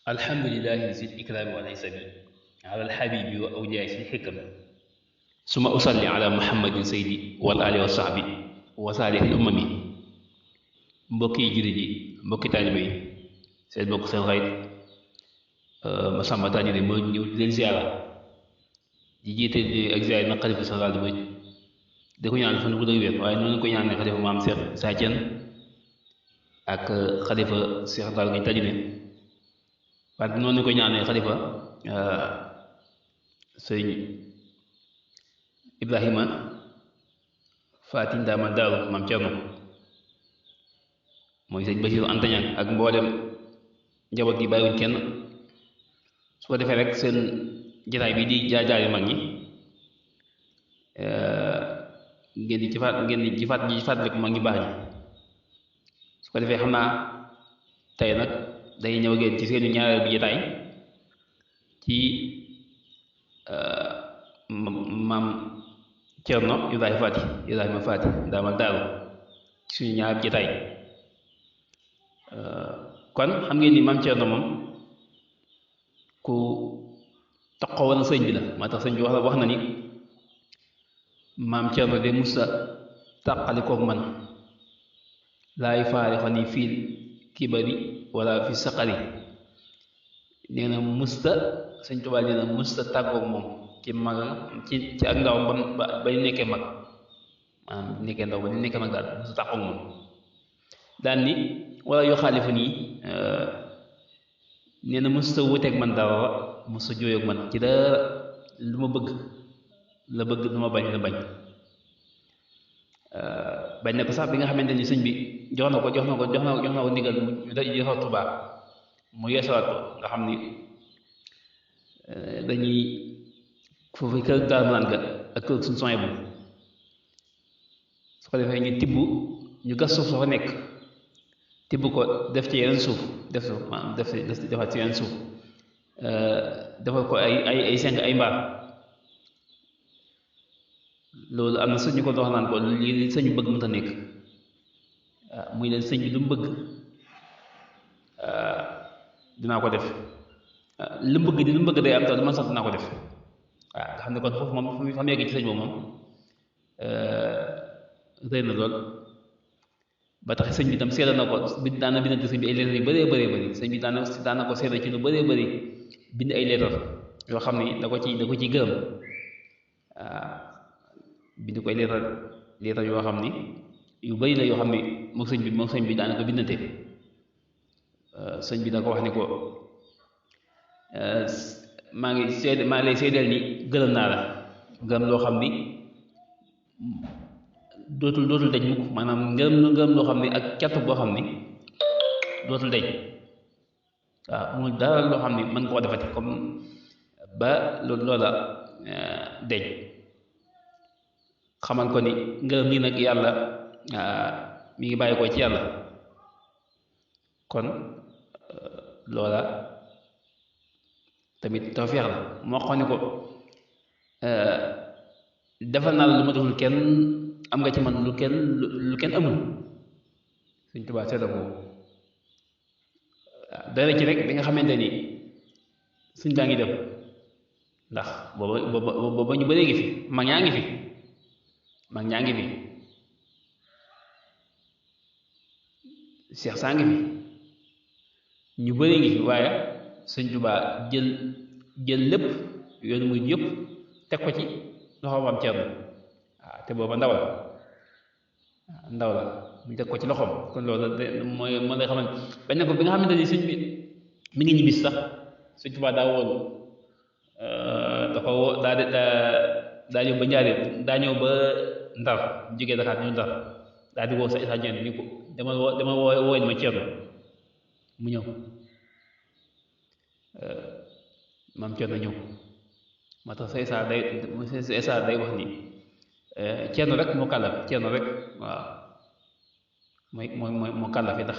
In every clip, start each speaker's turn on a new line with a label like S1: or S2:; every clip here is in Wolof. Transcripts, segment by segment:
S1: alhamdulillahi zil ikrami wal isami ala alhabibi wa awliyaai sil xikam suma usalli ala muhammadin saydi wal ali wa sahbi wa saalihil umami mbokki jullit yi mbokki taalibe yi seen mbokk seen xarit Massamba Tadjine moo ñëw di leen ziara di jiite ak ziara nag xalifa général di murit di ko ñaan fan bu dëgg wér waaye noonu ko ñaan xalifa maam Cheikh Sa Thiène ak xalifa Cheikh Daal Gaye Tadjine waaye noonu ko ñaanee xalifa sëñ Ibrahima Faati Ndaama Daaru maam Cerno mooy sëñ Basiru Antañaan ak mboolem njaboot gi bàyyiwuñ kenn su ko defee rek seen jataay bi di jaajaari mag ñi ngeen di ci fàttaliku mag ñi baax ñi su ko defee xam naa tey nag day ñëw ngeen ci seenu ñaareel bi jataay ci maam Cerno Ibrahima Faati Ndaamal Daaru ci suñu ñaar jataay kon xam ngeen ni maam Cerno moom ku taxaw woon sëñ bi la moo tax sëñ bi wax na ni maam Cerno de musta tàqalikook man laay faarixani fiil kibari wala fi saqari nee na musta sëñ Tuubaa nee na musta tàggoog moom ci mag ci ak ndaw ba ñu nekkee mag maanaam nekkee ndaw ba ñu nekkee mag daal musta tàggoog moom daan ni wala yoo xaalifa nii nee na musta wuteeg man dara musta jooyoog man ci dara lu ma bëgg la bëgg lu ma bañ la bañ bañ na ko sax bi nga xamante ni sëñ bi jox na ko ndigal mu daj jox Tuubaa mu yeesalaat ko nga xam ni dañuy foofu kër gaal naan ga ak kër suñu soñ bu su ko defee ñu tibb ñu gas suuf soo fa nekk tibb ko def ci yeneen suuf defaat ci yeneen suuf defal ko ay seng ay mbaar loolu am na sëñ ñu ko dox naan ko lii sëñu bëgg mënta nekk muy leen sëñ bi lu mu bëgg dinaa ko def lu mu bëgg day am te lu ma sant dinaa ko def waaw nga xam ne kon foofu moom fa mu yegg ci sëñ boobu moom rëy na lool ba tax sëñ bi tam seedal na ko daan na bindante sëñ bi ay leetar yu bëree bëri sëñ bi daan na ko seedal ci lu bëree bëri bind ay leetar yoo xam ni da ko ci gërëm bind koy leetar yoo xam ni yu bëri la yoo xam ni moom sëñ bi daan na ko bindante sëñ bi da ko wax ni ko maa ngi lay seedeel ni gërëm naa la gërëm loo xam ni dootul daj mukk maanaam ngërëm loo xam ni ak cant boo xam ni dootul daj waaw amul dara loo xam ni mën nga koo defati comme ba loola daj xamal ko ni ngërëm lii nag yàlla mi ngi bàyyi ko ci yàlla kon loola tamit tawfeex la moo xam ne ko defal naa la lu ma deful kenn am nga ci man lu kenn amul Sëñ Tuubaa seetla ko dara ci rek bi nga xamante ni suñ baa ngi dem ndax booba ñu bëree ngi fi mag ñaa ngi fi Seex saa ngi fi ñu bëree ngi fi waaye Sëñ Tuubaa jël lépp yoonu muy yëpp teg ko ci loxo Maam Cerno waaw te booba ndaw la mu teg ko ci loxoom kon loolu moo lay xamal bañ na ko bi nga xamante ni sëñ bi mi ngi ñibbis sax Sëñ Tuubaa daa woolu dafa woo daa ñëw ba Njaaréem daa ñëw ba Ndar jógee Dakar ñëw Ndar daa di woo sa Issa Diène ni ko dama wooyal ma Cerno mu ñëw Maam Cerno ñëw moo tax sa Issa day wax ni Cerno rek moo kàllaf Cerno rek waaw mooy moo kàllaf yi tax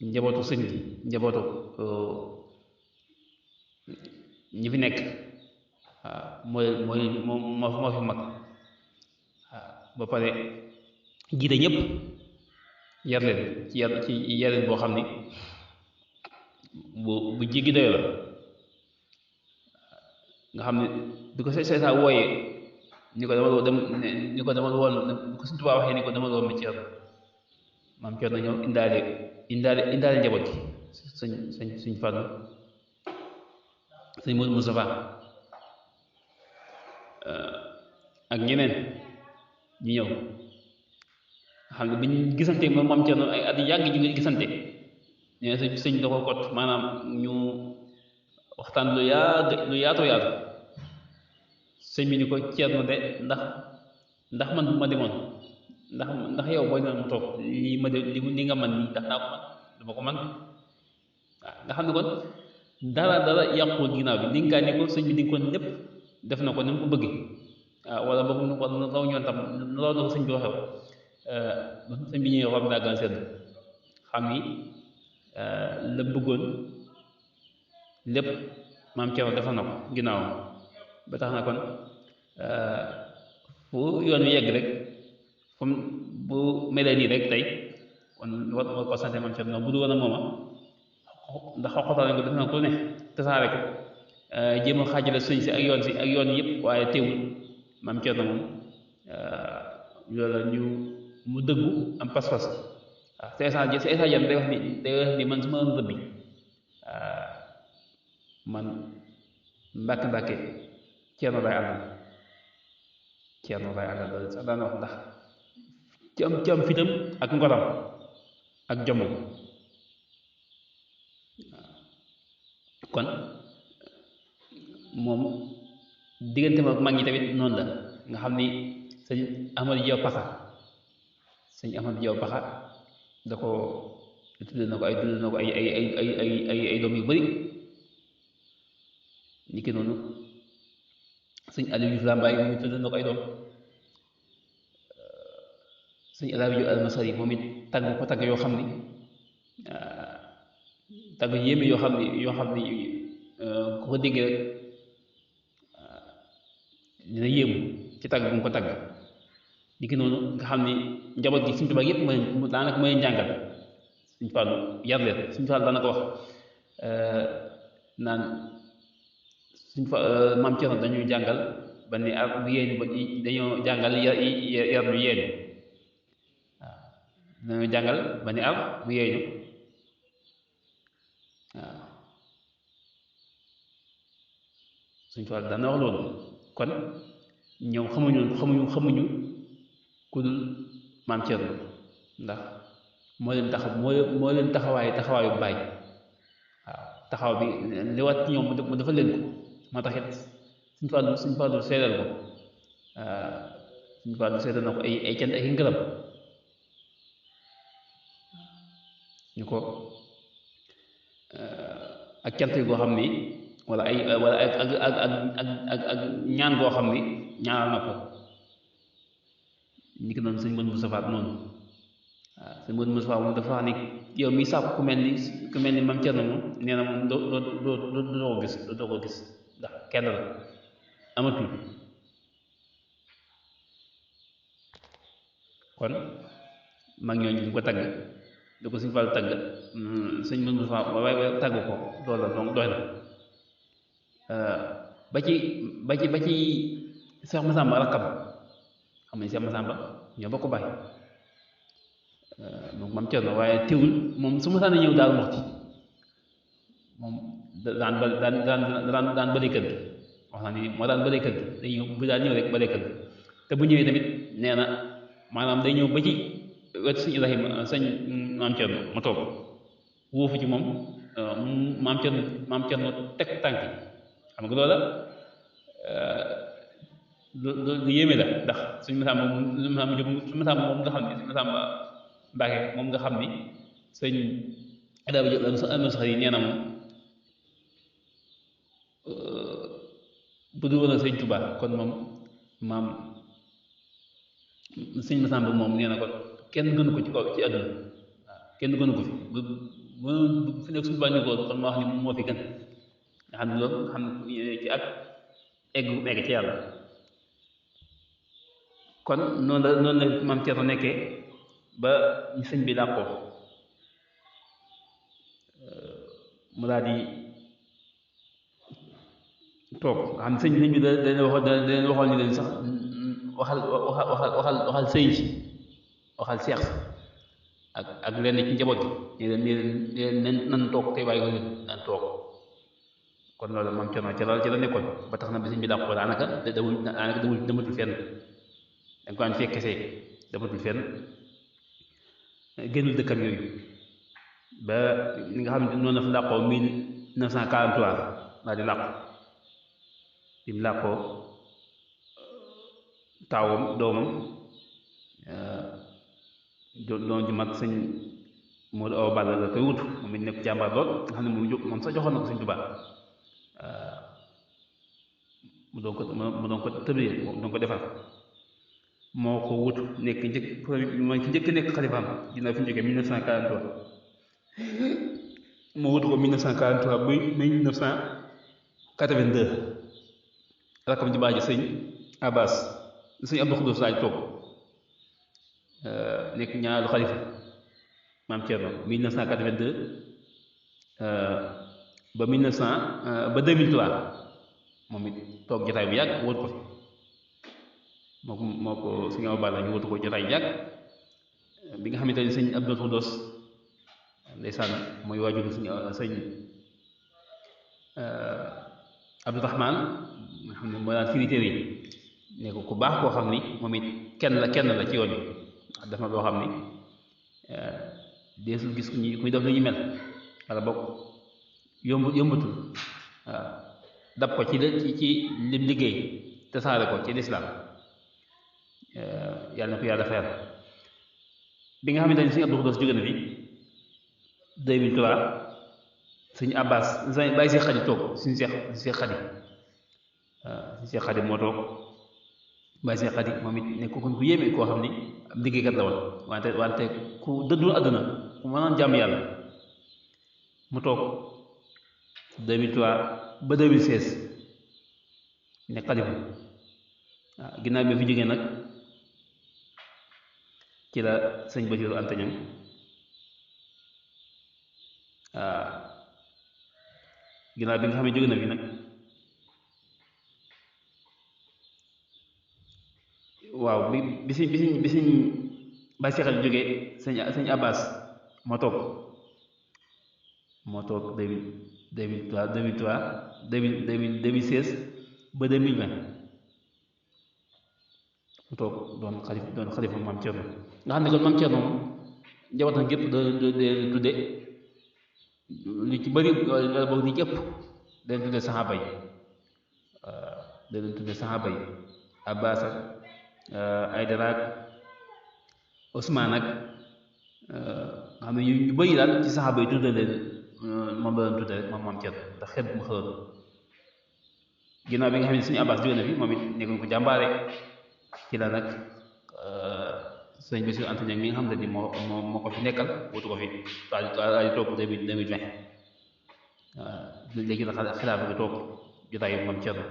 S1: njabootu sëñ bi njabootu ñi fi nekk waaw moo fi mag waaw ba pare jiite ñëpp yar leen ci yarin boo xam ni bu jéggi doyo la nga xam ne bi ko Seydina wooyee ni ko dama dem ni ko dama woon bu ko Sëñ Tuubaa waxee ni ko dama woon ma Cerno maam Cerno ñëw indaale njaboot gi sëñ Fallu sëñ Moodu Mustafaa ak ñeneen ñu ñëw xam ne bi ñu gisante moom maam Cerno ay at yàgg ñu ngi gisante nee na sëñ da ko kot maanaam ñu waxtaan lu yaatoo yaatu sëñ bi ni ko Cerno de ndax man bu ma demoon ndax yow booy na mu toog li nga man nii ndax naa ko man dama ko man waaw nga xam ne kon dara yàquwul ginnaaw bi ndinkaa ni ko sëñ bi dinga ko lépp def na ko ni mu ko bëggee waaw wala boobu nu ko raw ñoon tam raw na ko sëñ bi waxew sëñ bi ñëwee xam daa gan sedd xam ni la bëggoon lépp maam Cerno defal na ko ginnaaw ba tax na kon fu yoon wi yegg rek comme bu melee nii rek tey kon war ko sant maam Cerno bu du woon a mooma ndax xoxotal ko def na ko ne tasaare ko jéem a xaajale sëñ si ak yoon yëpp waaye teewul maam Cerno moom loola ñu mu dëggu am pas-pas waaw sa jan day wax ni man su ma doon rëbbi man mbàkke Cerno lay àndal loolu sax daan wax ndax ci am fitam ak ngoram ak jomam kon moom diggante mag ñi tamit noonu la nga xam ni sëñ Ahmadu Jaw Paxa da ko tudd na ko ay doom yu bari ni ki noonu sëñ Aliou Diouf Lambaye moom it tudd na ko ay doom sëñ Alaaji Jóob Almasari moom it tagg ko tagg yoo xam ni tagg yéeme yoo xam ni ku ko dégg rek dina yéemu ci tagg bu mu ko tagg ni ki noonu nga xam ni njaboot gi Sëñ Tuubaa yëpp daanaka mooy njàngal Sëñ Fallu yar leen Sëñ Fallu daana ko wax naan maam Cerno dañuy jàngal ba ni ar bu yéen ba dañoo jàngal yar ñu yéen waaw dañoo jàngal ba ni ar bu yéeñu waaw Sëñ Fallu daana wax loolu kon ñoom xamuñu ku dul maam Cerno ndax moo leen taxawaayu baay waaw taxaw bi li wat ci ñoom mu dafa leen ko moo tax it Sëñ Fallu seedal ko Sëñ Fallu seedal na ko ay cant ay ngërëm ñu ko ak cant yi goo xam ni wala ak ñaan goo xam ni ñaanal na ko ñi ko noonu sëñ Moodu Mustafaa noonu waaw sëñ Moodu Mustafaa moom dafa wax ni yow mi sàkk ku mel ni maam Cerno moom nee na moom doo ko gis ndax kenn la amatul kon mag ñooñu ñu ko tagg da ko Sëñ Fallu tagg sëñ Moodu Mustafaa waaye tagg ko loolu la donc doy na ba ci Seex Masamba rakkam xam ne Seex Masamba ñoo bokk baay donc maam Cerno waaye teewul moom su ma saan ñëw daal moxti moom daan bëri kër gi wax na ni moo daan bëri kër gi day ñëw bu daan ñëw rek bëri kër gi te bu ñëwee tamit nee na maanaam day ñëw ba ci wetu sëñ Ibrahima sëñ maam Cerno ma toog wóofu ci moom maam Cerno teg tànk yi xam nga loola lu yéeme la ndax suñu Masamba moom nga xam ni suñu Masamba Mbàkke moom nga xam ni sëñ Adama Jóob Almasari yi nee na moom bu dul woon a sëñ Tuubaa kon moom maam sëñ Masamba moom nee na kon kenn gënu ko ci kaw ci àdduna waaw kenn gënu ko fi bu fi nekk suñu bànni ko kon ma wax ni moo fi gën nga xam ne loolu nga xam ne ci ak egg ci yàlla kon noonu la maam Cerno nekkee ba sëñ bi làqoo mu daal di toog nga xam ne sëñ bi da leen waxoon ni leen sax waxal sëñ si waxal seex ak lenn ci njaboot gi ni leen nan toog tey bàyyi ko nan toog kon loolu moom ci la nekkoon ba tax na bi sëñ bi dàq ko daanaka dematul fenn da nga ko daan fekkesee dematul fenn génnul dëkkam yooyu ba li nga xam ne noonu la fa làqoo 1943 laa di làqu bi mu làqoo taawam doomam doon ji mag sëñ Modou Awa Balla la koy wut moom it nekk jàmbaar lool nga xam ne moom sax joxoon na ko sëñ Tuubaa mu doon ko tëbee mu doon ko defar moo ko wut nekk mooy ki njëkk nekk xalifaam ginnaaw fi ñu jógee 1943 moo wutu ko 1943 ba 1982 rakam ji baaji sëñ Abbas sëñ Abdou Khoudous laaj toog nekk ñaareelu xalifa maam Thierno 1982 ba 2003 moom it toog jotaay bu yàgg wut ko fi moo ko sëñ Awa Balla ñu wutu ko jotaay bu yàgg bi nga xamante ne sëñ Abdou Khoudous ndeysaan mooy waajuru sëñ Abdou Rahman nga xam ne moo daan firi téere yi ne ko ku baax koo xam ni moom it kenn la ci yoon wi ndax def na loo xam ni deesul gis kuy def lu ñu mel wala boog yombatul waaw dab ko ci lim liggéey te saare ko ci lislaam yàlla na ko yàlla fayal bi nga xamante ne sëñ Abdou Khoudous jóge na fi 2003 sëñ Abbas bàyyi Seex Xadi toog suñu Seex Xadi suñu Seex Xadi moo toog bàyyi Seex Xadi moom it nekk ku yéeme koo xam ni ab liggéeykat la woon wante ku dëddul àdduna ku mënoon jàmm yàlla mu toog 2003 ba 2016 nekk xalifa waaw ginnaaw bi fi jógee nag ci la sëñ Basiiru Anta Ñaŋ ginnaaw bi nga xam ne jóge na fi nag waaw bi siñ bàyyi seexal jógee sëñ Abbas moo toog 2016 ba 2020 mu toog doon xalifa maam Thierno nga xam ne kon maam Thierno moom njabootam gépp da tudde lu ci bëri wala boog ni jëpp da leen tudde saxaaba yi da leen tudde saxaaba yi Abbas ak Aydara ak Ousmane ak nga xam ne ñu bëri daal ci saxaaba yi tudde leen moom la leen tudde rek moom maam Thierno ndax xeet bu mu xëroon ginnaaw bi nga xam ne suñu Abbas jóge na fi moom it nekkoon ko jàmbaare ci la nag sëñ Bassirou Anta Niang mi nga xam ne ni moo ko fi nekkal wutu ko fi waaye toog 2020 léegi nag xilaafa bi toog jotaayu moom Thierno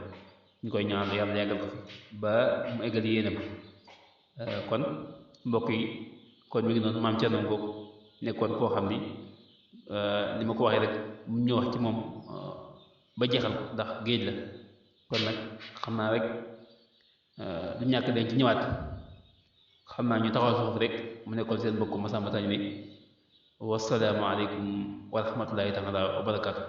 S1: ñu koy ñaan yàlla yàggal ko fi ba mu eggal yéenam kon mbokk yi kon mi ngi noonu maam Thierno ngoog nekkoon koo xam ni ni ma ko waxee rek mu ñu wax ci moom ba jeexal ndax géej la kon nag xam naa rek du ñàkk dañ ci ñëwaat xam naa ñu taxaw foofu rek mu nekkoon seen mbokk Massamba Tandiou wassalaamu aleykum wa rahmatullahi taala wa barakaatu